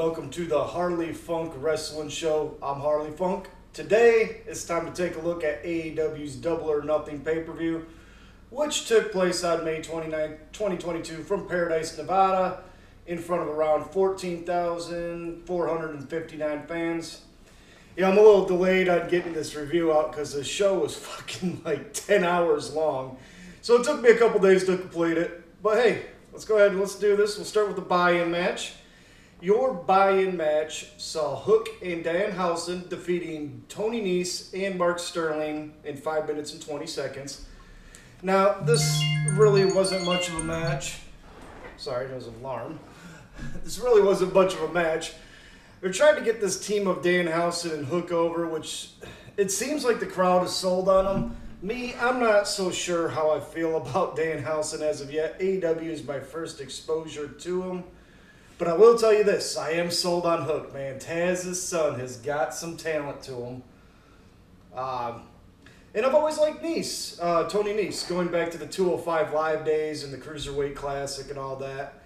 welcome to the Harley Funk Wrestling Show. I'm Harley Funk. Today, it's time to take a look at AEW's Double or Nothing pay-per-view, which took place on May 29, 2022 from Paradise, Nevada, in front of around 14,459 fans. Yeah, I'm a little delayed on getting this review out because the show was fucking like 10 hours long. So it took me a couple days to complete it. But hey, let's go ahead and let's do this. We'll start with the buy-in match. Your buy-in match saw Hook and Danhausen defeating Tony Nese and Mark Sterling in 5 minutes and 20 seconds. Now, this really wasn't much of a match. Sorry, there was an alarm. This really wasn't much of a match. They're trying to get this team of Danhausen and Hook over, which it seems like the crowd is sold on them. Me, I'm not so sure how I feel about Danhausen as of yet. AEW is my first exposure to him. But I will tell you this, I am sold on Hook, man. Taz's son has got some talent to him. And I've always liked Nese, Tony Nese, going back to the 205 Live days and the Cruiserweight Classic and all that.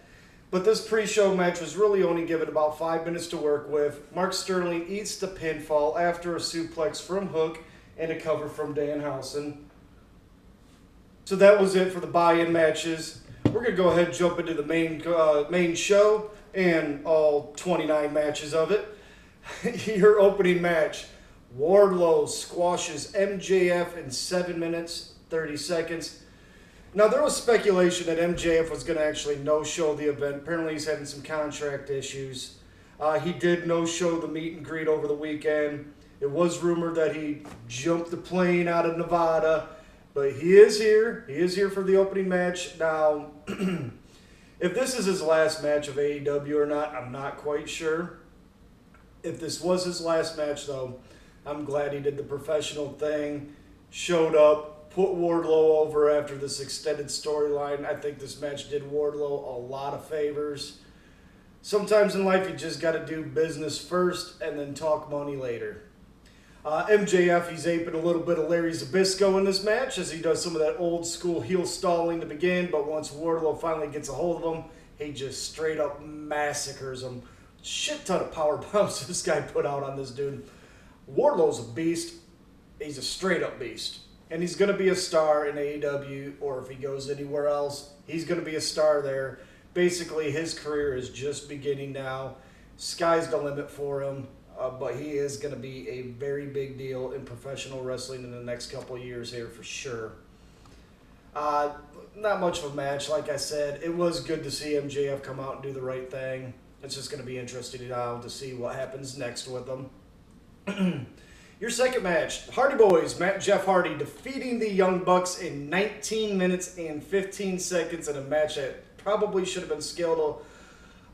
But this pre-show match was really only given about 5 minutes to work with. Mark Sterling eats the pinfall after a suplex from Hook and a cover from Danhausen. So that was it for the buy-in matches. We're going to go ahead and jump into the main show and all 29 matches of it. Your opening match, Wardlow squashes MJF in 7 minutes, 30 seconds. Now, there was speculation that MJF was going to actually no-show the event. Apparently, he's having some contract issues. He did no-show the meet and greet over the weekend. It was rumored that he jumped the plane out of Nevada. But he is here. He is here for the opening match. Now, if this is his last match of AEW or not, I'm not quite sure. If this was his last match, though, I'm glad he did the professional thing, showed up, put Wardlow over after this extended storyline. I think this match did Wardlow a lot of favors. Sometimes in life, you just got to do business first and then talk money later. MJF, he's aping a little bit of Larry Zbyszko in this match as he does some of that old school heel stalling to begin, but once Wardlow finally gets a hold of him, he just straight up massacres him. Shit ton of power bombs this guy put out on this dude. Wardlow's a beast. He's a straight up beast. And he's going to be a star in AEW, or if he goes anywhere else, he's going to be a star there. Basically, his career is just beginning now. Sky's the limit for him. But he is going to be a very big deal in professional wrestling in the next couple of years here for sure. Not much of a match, like I said. It was good to see MJF come out and do the right thing. It's just going to be interesting now to see what happens next with them. Your second match, Hardy Boys, Matt and Jeff Hardy defeating the Young Bucks in 19 minutes and 15 seconds in a match that probably should have been scaled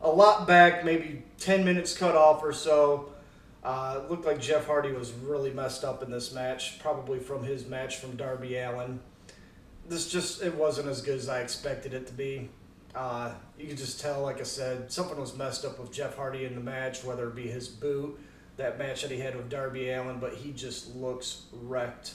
a lot back, maybe 10 minutes cut off or so. Looked like Jeff Hardy was really messed up in this match, probably from his match from Darby Allin. It wasn't as good as I expected it to be. You could just tell, like I said, something was messed up with Jeff Hardy in the match, whether it be his boot, that match that he had with Darby Allin, but he just looks wrecked.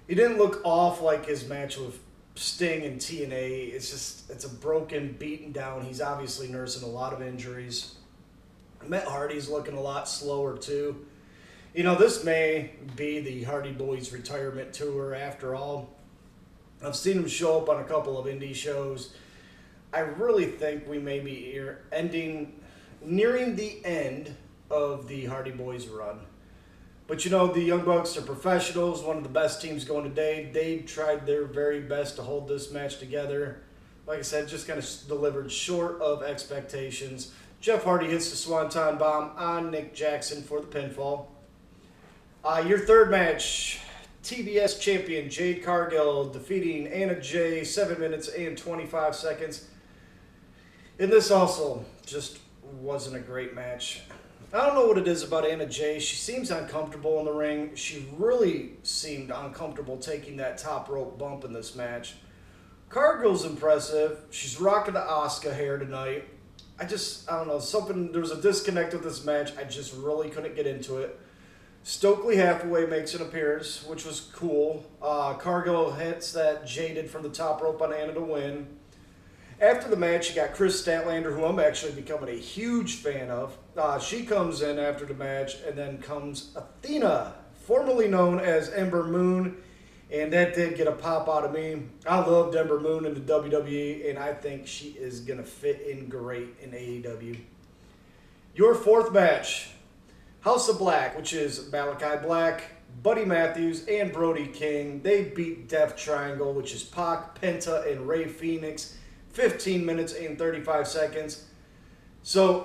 He didn't look off like his match with Sting and TNA. It's a broken, beaten down. He's obviously nursing a lot of injuries. Matt Hardy's looking a lot slower, too. You know, this may be the Hardy Boys retirement tour after all. I've seen him show up on a couple of indie shows. I really think we may be nearing the end of the Hardy Boys run. But, you know, the Young Bucks are professionals, one of the best teams going today. They tried their very best to hold this match together. Like I said, just kind of delivered short of expectations. Jeff Hardy hits the Swanton Bomb on Nick Jackson for the pinfall. Your third match, TBS champion Jade Cargill defeating Anna Jay, 7 minutes and 25 seconds. And this also just wasn't a great match. I don't know what it is about Anna Jay. She seems uncomfortable in the ring. She really seemed uncomfortable taking that top rope bump in this match. Cargill's impressive. She's rocking the Asuka hair tonight. I don't know, there was a disconnect with this match. I just really couldn't get into it. Stokely Hathaway makes an appearance, which was cool. Cargill hits that Jaded from the top rope on Anna to win. After the match, you got Chris Statlander, who I'm actually becoming a huge fan of. She comes in after the match, and then comes Athena, formerly known as Ember Moon, and that did get a pop out of me. I loved Ember Moon in the WWE, and I think she is going to fit in great in AEW. Your fourth match, House of Black, which is Malachi Black, Buddy Matthews, and Brody King. They beat Death Triangle, which is Pac, Penta, and Rey Fenix. 15 minutes and 35 seconds. So,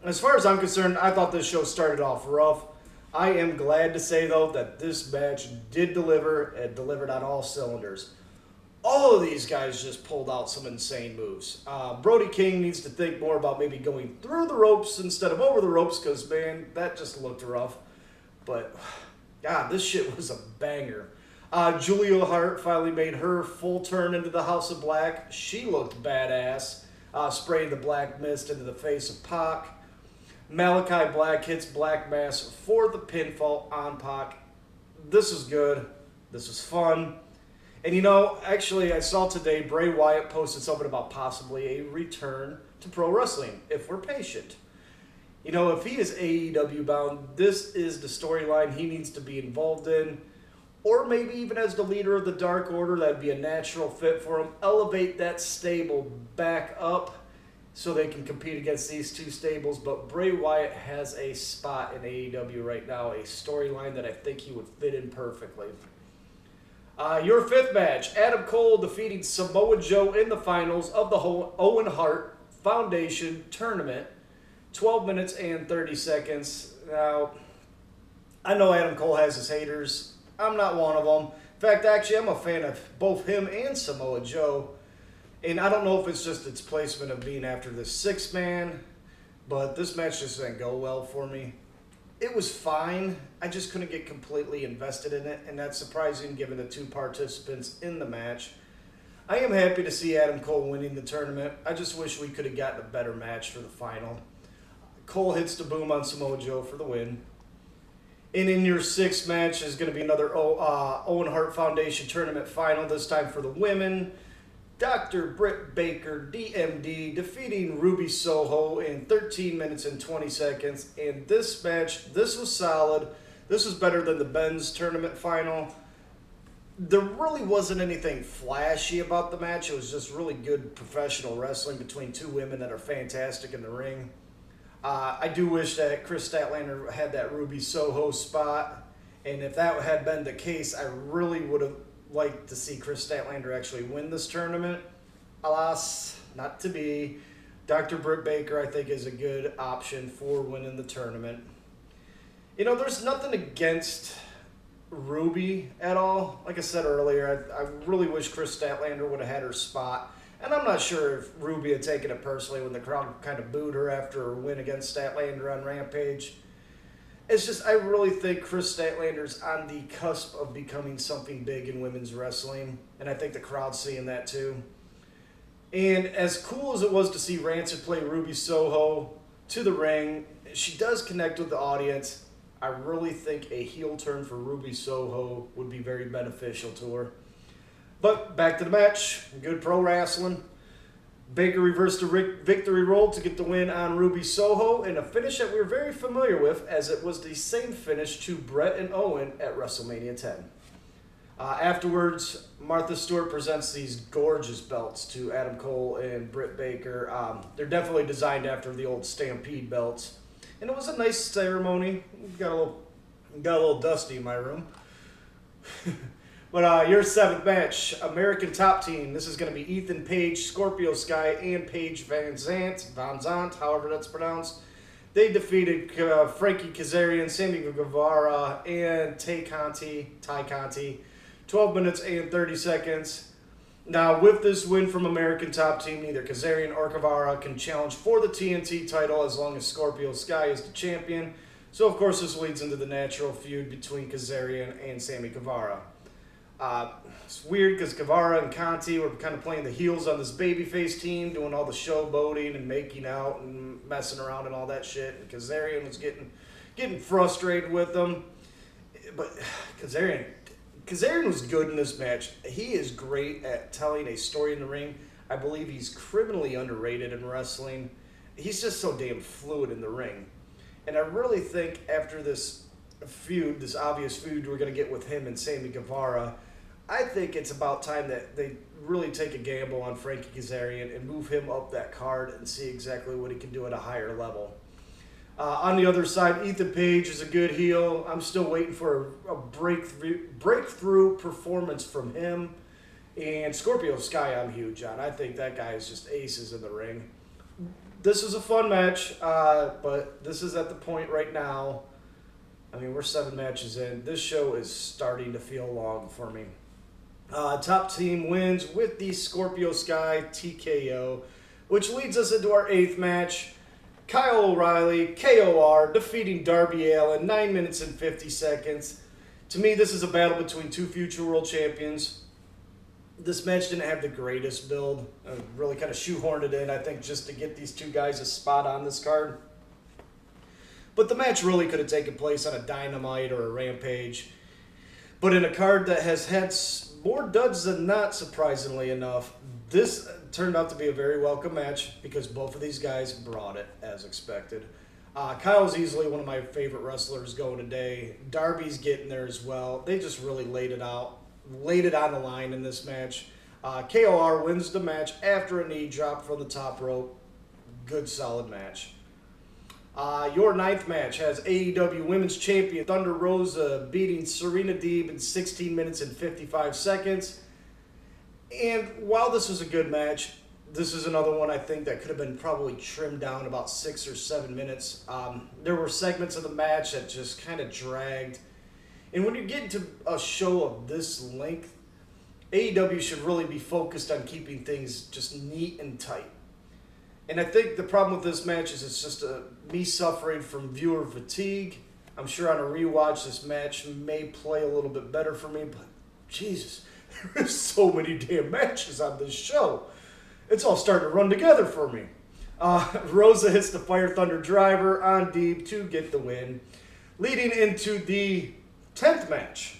as far as I'm concerned, I thought this show started off rough. I am glad to say, though, that this match did deliver and delivered on all cylinders. All of these guys just pulled out some insane moves. Brody King needs to think more about maybe going through the ropes instead of over the ropes because, man, that just looked rough. But, God, this shit was a banger. Julia Hart finally made her full turn into the House of Black. She looked badass, spraying the black mist into the face of Pac. Malachi Black hits Black Mass for the pinfall on Pac. This is good. This is fun. And you know, actually, I saw today Bray Wyatt posted something about possibly a return to pro wrestling, if we're patient. You know, if he is AEW bound, this is the storyline he needs to be involved in. Or maybe even as the leader of the Dark Order, that'd be a natural fit for him. Elevate that stable back up so they can compete against these two stables. But Bray Wyatt has a spot in AEW right now, a storyline that I think he would fit in perfectly. Your fifth match, Adam Cole defeating Samoa Joe in the finals of the Owen Hart Foundation Tournament. 12 minutes and 30 seconds. Now, I know Adam Cole has his haters. I'm not one of them. In fact, actually, I'm a fan of both him and Samoa Joe. And I don't know if it's just its placement of being after the sixth man, but this match just didn't go well for me. It was fine. I just couldn't get completely invested in it, and that's surprising given the two participants in the match. I am happy to see Adam Cole winning the tournament. I just wish we could have gotten a better match for the final. Cole hits the boom on Samoa Joe for the win. And in your sixth match is going to be another Owen Hart Foundation Tournament final, this time for the women. Dr. Britt Baker, DMD, defeating Ruby Soho in 13 minutes and 20 seconds. And this match, this was solid. This was better than the Ben's Tournament final. There really wasn't anything flashy about the match. It was just really good professional wrestling between two women that are fantastic in the ring. I do wish that Chris Statlander had that Ruby Soho spot, and if that had been the case, I really would have liked to see Chris Statlander actually win this tournament. Alas, not to be. Dr. Britt Baker, I think, is a good option for winning the tournament. You know, there's nothing against Ruby at all. Like I said earlier, I really wish Chris Statlander would have had her spot. And I'm not sure if Ruby had taken it personally when the crowd kind of booed her after her win against Statlander on Rampage. It's just, I really think Chris Statlander's on the cusp of becoming something big in women's wrestling. And I think the crowd's seeing that too. And as cool as it was to see Rancid play Ruby Soho to the ring, she does connect with the audience. I really think a heel turn for Ruby Soho would be very beneficial to her. But back to the match. Good pro wrestling. Baker reversed the victory roll to get the win on Ruby Soho in a finish that we were very familiar with, as it was the same finish to Brett and Owen at WrestleMania 10. Afterwards, Martha Stewart presents these gorgeous belts to Adam Cole and Britt Baker. They're definitely designed after the old Stampede belts. And it was a nice ceremony. Got a little dusty in my room. But your seventh match, American Top Team. This is going to be Ethan Page, Scorpio Sky, and Paige Van Zandt, however that's pronounced. They defeated Frankie Kazarian, Sammy Guevara, and Tay Conti. 12 minutes and 30 seconds. Now, with this win from American Top Team, neither Kazarian or Guevara can challenge for the TNT title as long as Scorpio Sky is the champion. So, of course, this leads into the natural feud between Kazarian and Sammy Guevara. It's weird because Guevara and Conti were kind of playing the heels on this babyface team, doing all the showboating and making out and messing around and all that shit. And Kazarian was getting frustrated with them. But Kazarian was good in this match. He is great at telling a story in the ring. I believe he's criminally underrated in wrestling. He's just so damn fluid in the ring. And I really think after this feud, this obvious feud we're going to get with him and Sammy Guevara, I think it's about time that they really take a gamble on Frankie Kazarian and move him up that card and see exactly what he can do at a higher level. On the other side, Ethan Page is a good heel. I'm still waiting for a breakthrough performance from him. And Scorpio Sky, I'm huge on. I think that guy is just aces in the ring. This is a fun match, but this is at the point right now. I mean, we're 7 matches in. This show is starting to feel long for me. Top team wins with the Scorpio Sky TKO, which leads us into our 8th match. Kyle O'Reilly, KOR, defeating Darby Allin, 9 minutes and 50 seconds. To me, this is a battle between 2 future world champions. This match didn't have the greatest build. I really kind of shoehorned it in, I think, just to get these 2 guys a spot on this card. But the match really could have taken place on a Dynamite or a Rampage. But in a card that has had more duds than not, surprisingly enough, this turned out to be a very welcome match because both of these guys brought it as expected. Kyle's easily one of my favorite wrestlers going today. Darby's getting there as well. They just really laid it on the line in this match. KOR wins the match after a knee drop from the top rope. Good, solid match. Your 9th match has AEW Women's Champion Thunder Rosa beating Serena Deeb in 16 minutes and 55 seconds. And while this was a good match, this is another one I think that could have been probably trimmed down about 6 or 7 minutes. There were segments of the match that just kind of dragged. And when you get into a show of this length, AEW should really be focused on keeping things just neat and tight. And I think the problem with this match is it's just me suffering from viewer fatigue. I'm sure on a rewatch this match may play a little bit better for me, but Jesus, there's so many damn matches on this show. It's all starting to run together for me. Rosa hits the Fire Thunder Driver on Deeb to get the win, leading into the 10th match.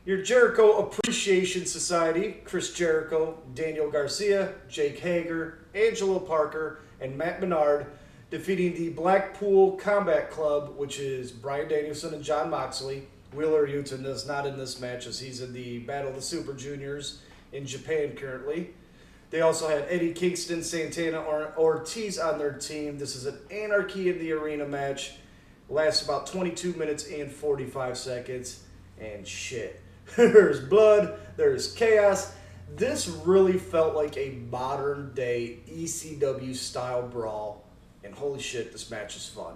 Your Jericho Appreciation Society, Chris Jericho, Daniel Garcia, Jake Hager, Angelo Parker, and Matt Menard, defeating the Blackpool Combat Club, which is Bryan Danielson and Jon Moxley. Wheeler Yuta is not in this match as he's in the Battle of the Super Juniors in Japan currently. They also had Eddie Kingston, Santana Ortiz on their team. This is an Anarchy in the Arena match. Lasts about 22 minutes and 45 seconds. And shit. There's blood. There's chaos. This really felt like a modern day ECW style brawl. And holy shit, this match is fun.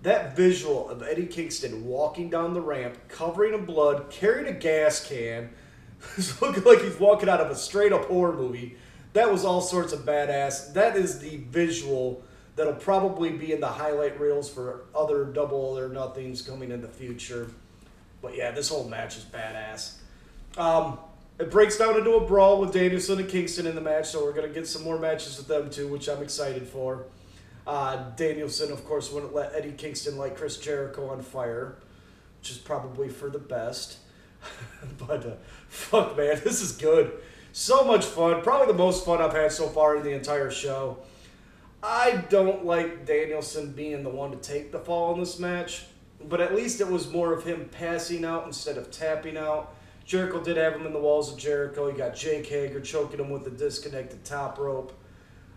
That visual of Eddie Kingston walking down the ramp, covering in blood, carrying a gas can, looking like he's walking out of a straight up horror movie. That was all sorts of badass. That is the visual that'll probably be in the highlight reels for other Double or Nothings coming in the future. But yeah, this whole match is badass. It breaks down into a brawl with Danielson and Kingston in the match, so we're going to get some more matches with them too, which I'm excited for. Danielson, of course, wouldn't let Eddie Kingston light Chris Jericho on fire, which is probably for the best. But fuck, man, this is good. So much fun. Probably the most fun I've had so far in the entire show. I don't like Danielson being the one to take the fall in this match, but at least it was more of him passing out instead of tapping out. Jericho did have him in the walls of Jericho. He got Jake Hager choking him with the disconnected top rope.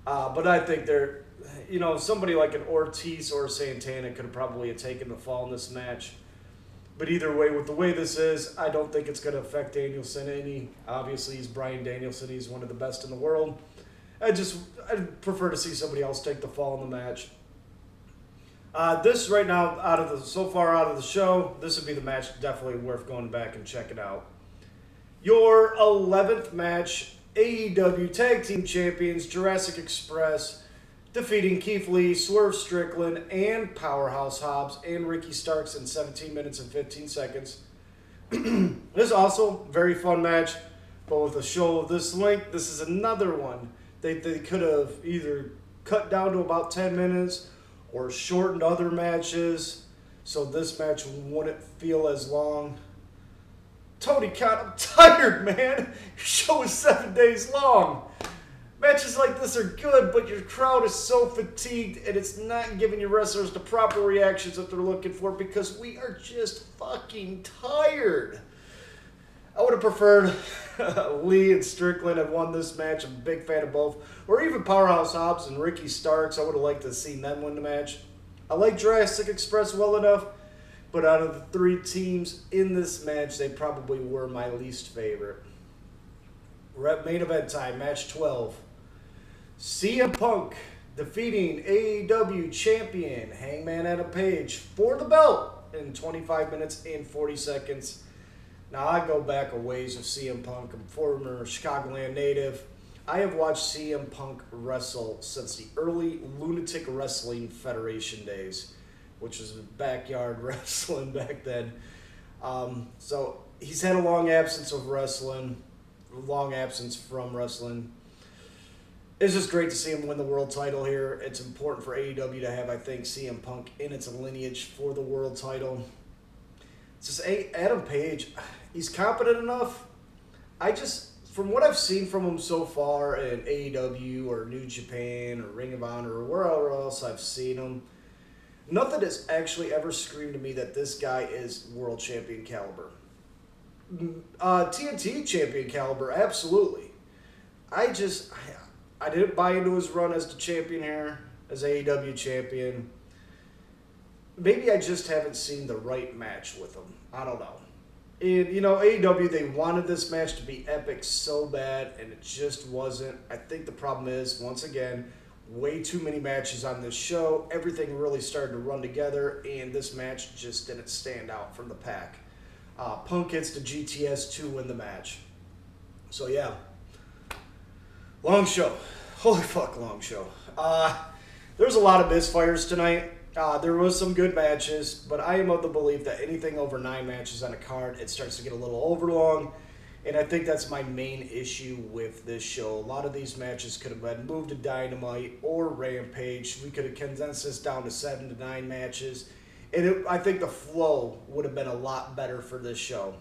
But I think they're, somebody like an Ortiz or Santana could have probably taken the fall in this match. But either way, with the way this is, I don't think it's going to affect Danielson any. Obviously, he's Bryan Danielson. He's one of the best in the world. I'd prefer to see somebody else take the fall in the match. This right now, so far out of the show, this would be the match definitely worth going back and checking out. Your 11th match, AEW Tag Team Champions Jurassic Express defeating Keith Lee, Swerve Strickland, and Powerhouse Hobbs and Ricky Starks in 17 minutes and 15 seconds. This is also a very fun match, but with a show of this length, this is another one. They could have either cut down to about 10 minutes or shortened other matches so this match wouldn't feel as long. Tony Khan, I'm tired, man. Your show is 7 days long. Matches like this are good, but your crowd is so fatigued and it's not giving your wrestlers the proper reactions that they're looking for because we are just fucking tired. I would have preferred Lee and Strickland have won this match. I'm a big fan of both. Or even Powerhouse Hobbs and Ricky Starks. I would have liked to have seen them win the match. I like Jurassic Express well enough, but out of the three teams in this match, they probably were my least favorite. We're at main event time, match 12. CM Punk defeating AEW champion Hangman Adam Page for the belt in 25 minutes and 40 seconds. Now, I go back a ways with CM Punk. I'm a former Chicagoland native. I have watched CM Punk wrestle since the early Lunatic Wrestling Federation days, which was backyard wrestling back then. So he's had a long absence of wrestling, long absence from wrestling. It's just great to see him win the world title here. It's important for AEW to have, I think, CM Punk in its lineage for the world title. It's just Adam Page, he's competent enough. From what I've seen from him so far in AEW or New Japan or Ring of Honor or wherever else I've seen him, nothing has actually ever screamed to me that this guy is world champion caliber. TNT champion caliber, absolutely. I didn't buy into his run as the champion here, as AEW champion. Maybe I just haven't seen the right match with him. I don't know. And, AEW, they wanted this match to be epic so bad, and it just wasn't. I think the problem is, once again, way too many matches on this show. Everything really started to run together, and this match just didn't stand out from the pack. Punk hits the GTS to win the match. So, yeah. Long show. Holy fuck, long show. There's a lot of misfires tonight. There was some good matches, but I am of the belief that anything over 9 matches on a card, it starts to get a little overlong, and I think that's my main issue with this show. A lot of these matches could have been moved to Dynamite or Rampage. We could have condensed this down to 7 to 9 matches, and I think the flow would have been a lot better for this show.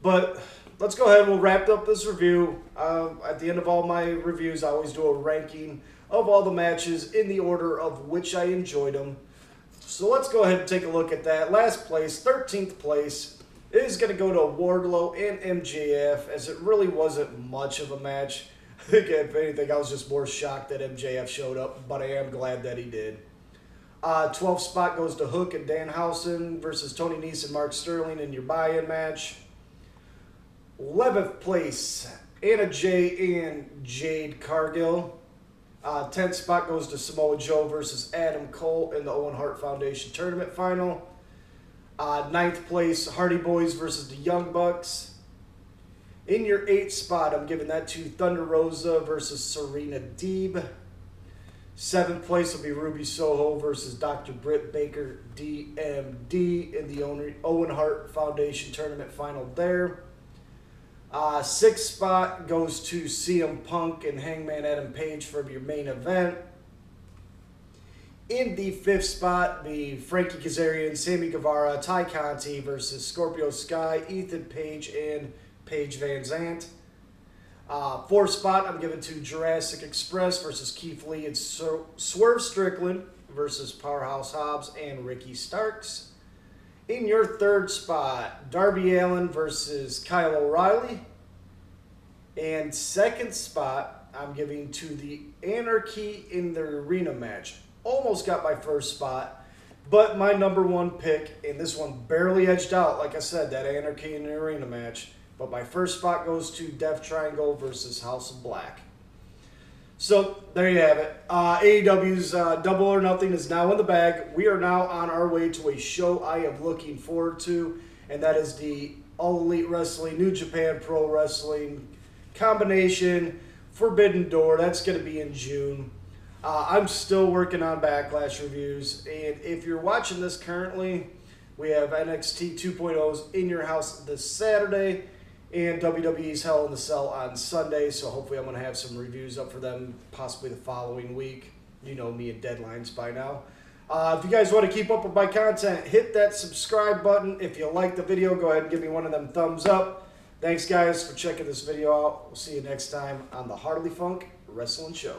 But let's go ahead. We'll wrap up this review. At the end of all my reviews, I always do a ranking of all the matches in the order of which I enjoyed them. So let's go ahead and take a look at that. Last place, 13th place, is going to go to Wardlow and MJF, as it really wasn't much of a match. I think, if anything, I was just more shocked that MJF showed up, but I am glad that he did. 12th spot goes to Hook and Danhausen versus Tony Nese and Mark Sterling in your buy-in match. 11th place, Anna Jay and Jade Cargill. 10th spot goes to Samoa Joe versus Adam Cole in the Owen Hart Foundation Tournament Final. 9th place, Hardy Boys versus the Young Bucks. In your 8th spot, I'm giving that to Thunder Rosa versus Serena Deeb. 7th place will be Ruby Soho versus Dr. Britt Baker DMD in the Owen Hart Foundation Tournament Final there. 6th spot goes to CM Punk and Hangman Adam Page for your main event. In the 5th spot, the Frankie Kazarian, Sammy Guevara, Ty Conti versus Scorpio Sky, Ethan Page, and Paige Van Zant. 4th spot, I'm giving to Jurassic Express versus Keith Lee and Swerve Strickland versus Powerhouse Hobbs and Ricky Starks. In your 3rd spot, Darby Allin versus Kyle O'Reilly. And 2nd spot, I'm giving to the Anarchy in the Arena match. Almost got my 1st spot, but my number 1 pick, and this one barely edged out, like I said, that Anarchy in the Arena match. But my 1st spot goes to Death Triangle versus House of Black. So, there you have it. AEW's Double or Nothing is now in the bag. We are now on our way to a show I am looking forward to, and that is the All Elite Wrestling, New Japan Pro Wrestling combination, Forbidden Door. That's going to be in June. I'm still working on Backlash reviews, and if you're watching this currently, we have NXT 2.0's In Your House this Saturday, and WWE's Hell in the Cell on Sunday, so hopefully I'm going to have some reviews up for them possibly the following week. You know me and deadlines by now. If you guys want to keep up with my content, hit that subscribe button. If you like the video, go ahead and give me one of them thumbs up. Thanks, guys, for checking this video out. We'll see you next time on the Harley Funk Wrestling Show.